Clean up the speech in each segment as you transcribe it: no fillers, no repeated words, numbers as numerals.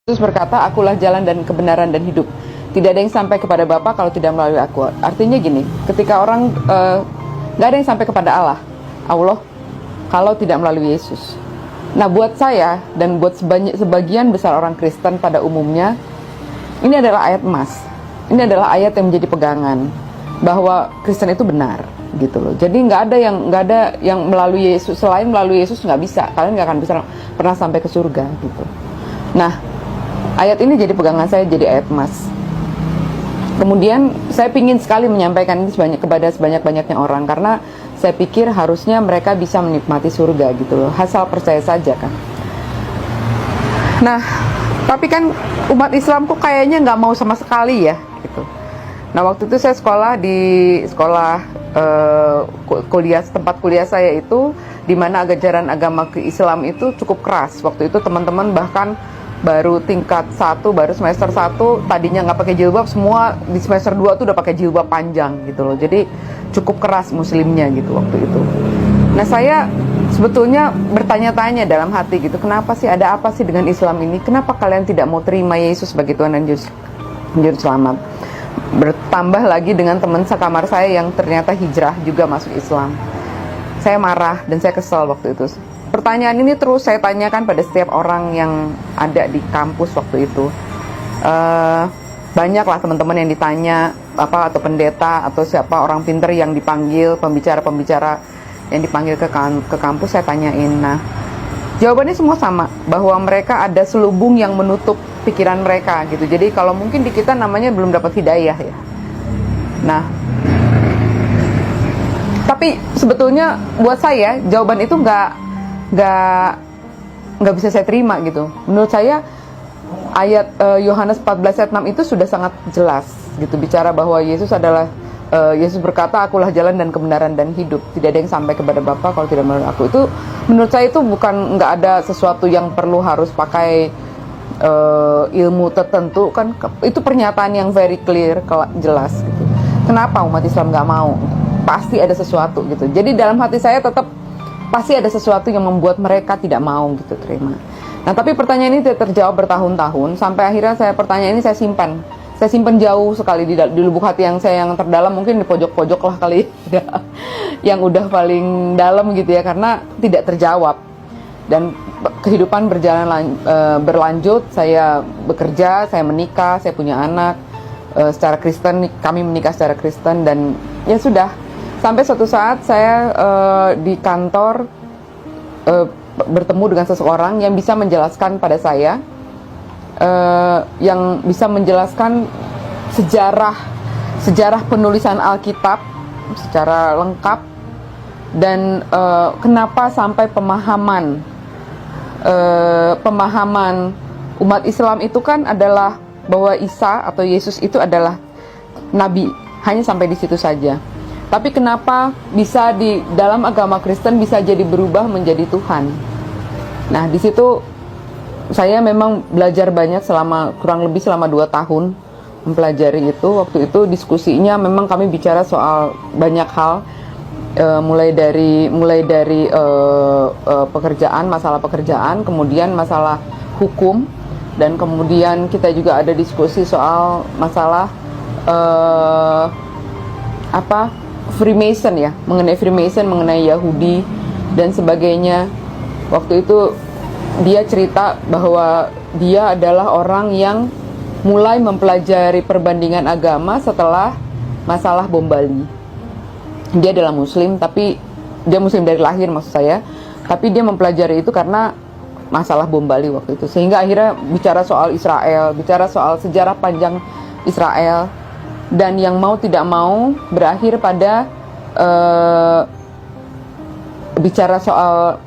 Yesus berkata, akulah jalan dan kebenaran dan hidup. Tidak ada yang sampai kepada Bapa kalau tidak melalui aku. Artinya gini, ketika orang nggak ada yang sampai kepada Allah kalau tidak melalui Yesus. Nah, buat saya dan buat sebagian besar orang Kristen pada umumnya, ini adalah ayat emas. Ini adalah ayat yang menjadi pegangan bahwa Kristen itu benar, gitu loh. Jadi nggak ada yang melalui Yesus. Selain melalui Yesus nggak bisa. Kalian nggak akan bisa pernah sampai ke surga, gitu. Nah, ayat ini jadi pegangan saya, jadi ayat emas. Kemudian saya ingin sekali menyampaikan ini kepada sebanyak-banyaknya orang, karena saya pikir harusnya mereka bisa menikmati surga, gitu loh. Asal percaya saja kan. Nah, tapi kan umat Islam kok kayaknya nggak mau sama sekali ya, gitu. Nah, waktu itu saya sekolah di tempat kuliah saya itu, di mana ajaran agama Islam itu cukup keras. Waktu itu teman-teman bahkan baru tingkat 1, baru semester 1, tadinya nggak pakai jilbab, semua di semester 2 tuh udah pakai jilbab panjang, gitu loh. Jadi cukup keras muslimnya gitu waktu itu. Nah, saya sebetulnya bertanya-tanya dalam hati gitu, kenapa sih, ada apa sih dengan Islam ini? Kenapa kalian tidak mau terima Yesus sebagai Tuhan dan Juru Selamat? Bertambah lagi dengan teman sekamar saya yang ternyata hijrah juga masuk Islam. Saya marah dan saya kesal waktu itu. Pertanyaan ini terus saya tanyakan pada setiap orang yang ada di kampus waktu itu. Banyaklah teman-teman yang ditanya, atau pendeta atau siapa orang pinter yang dipanggil, pembicara-pembicara yang dipanggil ke kampus, saya tanyain. Nah, jawabannya semua sama, bahwa mereka ada selubung yang menutup pikiran mereka, gitu. Jadi kalau mungkin di kita namanya belum dapat hidayah ya. Nah, tapi sebetulnya buat saya jawaban itu nggak bisa saya terima, gitu. Menurut saya ayat Yohanes 14 ayat 6 itu sudah sangat jelas, gitu, bicara bahwa Yesus berkata, akulah jalan dan kebenaran dan hidup. Tidak ada yang sampai kepada Bapa kalau tidak melalui aku. Itu menurut saya itu nggak ada sesuatu yang perlu harus pakai ilmu tertentu kan. Itu pernyataan yang very clear, jelas, gitu. Kenapa umat Islam nggak mau? Pasti ada sesuatu, gitu. Jadi dalam hati saya tetap pasti ada sesuatu yang membuat mereka tidak mau, gitu, terima. Nah, tapi pertanyaan ini tidak terjawab bertahun-tahun, sampai akhirnya pertanyaan ini saya simpan jauh sekali di lubuk hati yang terdalam, mungkin di pojok-pojok lah kali ya, yang udah paling dalam, gitu ya, karena tidak terjawab. Dan kehidupan berlanjut, saya bekerja, saya menikah, saya punya anak secara Kristen, kami menikah secara Kristen, dan ya sudah. Sampai suatu saat saya di kantor bertemu dengan seseorang yang bisa menjelaskan pada saya, yang bisa menjelaskan sejarah penulisan Alkitab secara lengkap, dan kenapa sampai pemahaman umat Islam itu kan adalah bahwa Isa atau Yesus itu adalah nabi, hanya sampai di situ saja. Tapi kenapa bisa di dalam agama Kristen bisa jadi berubah menjadi Tuhan? Nah, di situ saya memang belajar banyak kurang lebih selama 2 tahun mempelajari itu. Waktu itu diskusinya memang kami bicara soal banyak hal, mulai dari pekerjaan, masalah pekerjaan, kemudian masalah hukum, dan kemudian kita juga ada diskusi soal masalah Freemason ya, mengenai Freemason, mengenai Yahudi dan sebagainya. Waktu itu dia cerita bahwa dia adalah orang yang mulai mempelajari perbandingan agama setelah masalah bom Bali. Dia adalah Muslim, tapi dia Muslim dari lahir, maksud saya. Tapi dia mempelajari itu karena masalah bom Bali waktu itu. Sehingga akhirnya bicara soal Israel, bicara soal sejarah panjang Israel. Dan yang mau tidak mau berakhir pada bicara soal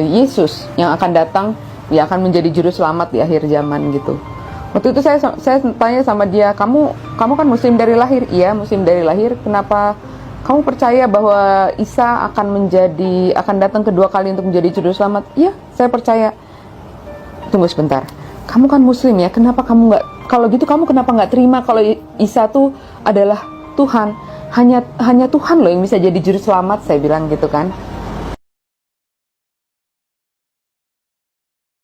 Yesus yang akan datang, yang akan menjadi juru selamat di akhir zaman, gitu. Waktu itu saya tanya sama dia, kamu kan Muslim dari lahir? Iya, Muslim dari lahir. Kenapa kamu percaya bahwa Isa akan datang kedua kali untuk menjadi juru selamat? Iya, saya percaya. Tunggu sebentar. Kamu kan Muslim ya, kenapa kamu nggak? Kalau gitu kamu kenapa nggak terima kalau Isa tuh adalah Tuhan? Hanya Tuhan loh yang bisa jadi juru selamat, saya bilang gitu kan.